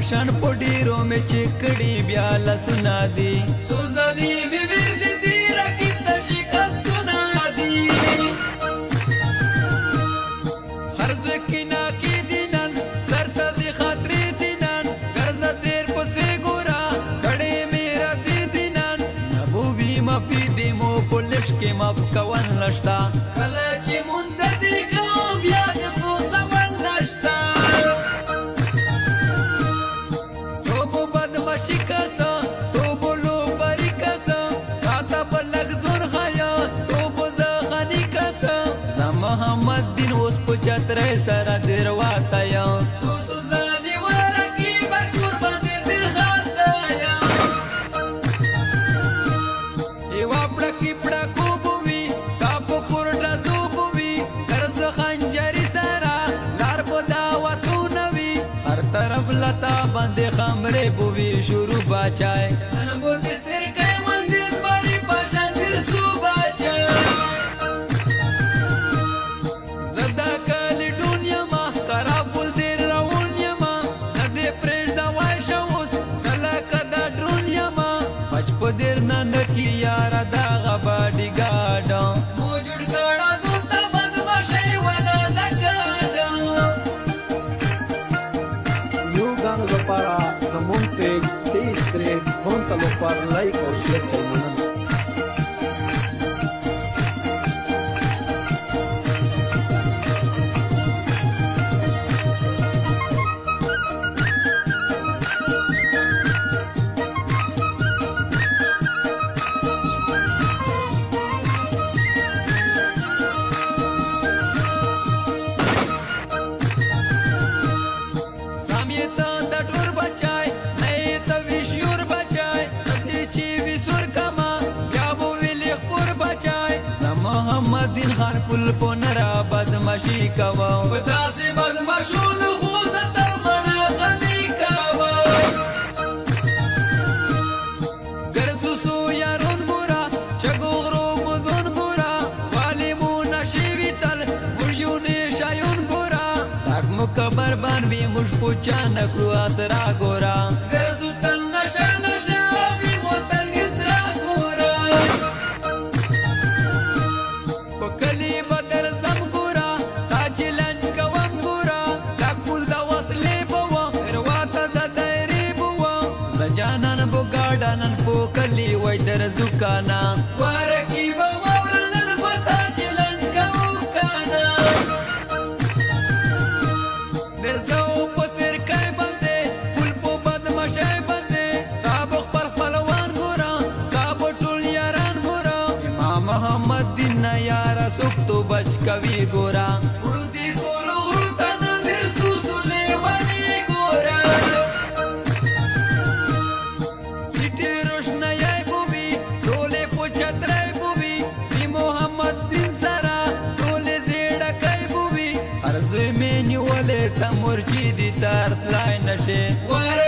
پاشان پډیرو می چکړی بیا لسنا دی سوزلی می ورد دی رقیب ته شکستونه دی خرز کینا کی دینن سرته دی خاطرې دینن ګرځه تیر پسې ګورا کړي میرا دی دینن نبوی مفی دی مو پولیس کې مف کوان لشتا کله چې مونږ دی کوم بیا د څو سوال لشتا شکاسا تو بولو پری کاسا کاتا پر لگ زور خایا تو بوزا خانی کاسا زا محمد دین اوس پچت رہے سارا دیر واتایا سوسو زانی ورکی بکور باندے دیر خاتایا ایوا پڑکی پڑکو بوی کاپو پورڈا دو بوی کرز خنجری سارا لار پو داواتو نوی ہر طرف لتا باندے خامرے بوی شروع باچائے انمو دے سر کئی مندر باری پاشان دل سو باچائے زدہ کالی دنیا ما کرابل دیر رونیا ما ندے پریش دا وائشا اوس سلاکا دا دنیا ما پچپ دیر ننکی یارا دا غباڑی گاڑا موجود گاڑا دونتا بند باشای والا دا گاڑا یو گانو دا پارا زمون پیج تیز تریک فونتالو پر لائک اور شیئر کرمانن محمد خان پل پونرا بدمشی کوا پتا سے بدمشون خود تمنا غنی کوا گرسوسو یارون گورا چگو غرو بزون گورا والیمون شیوی تل مجیون شایون گورا تاک مکبر بان بی مش پوچا نکرو آسرا گورا گرسو تل نشا نشا بی موتر گسرا گورا کلی بدر زم گورا تاچی لنج کوم گورا لکول دا وصلی بوا رواتا دا دائری بوا زجانان بو گاڑانان پو کلی وی در زکانا وارکی بوا ورنن پو تاچی لنج کو کانا درزو پو سر کئی بندے پل پو بدمشای بندے ستابو خپل خپلوان گورا ستابو ټول یاران گورا امام محمد دین یارا سوک تو بچ کوي ګورا ورودي ګورو ورتن دل سوسو لیوانی ګورا چټي روشنايي بوبي ټوله پوچترای بوبي دی محمد دین سرا ټوله زیړه کوي بوبي هر زوی مې نیولې تمور چې دي تر تلای نشه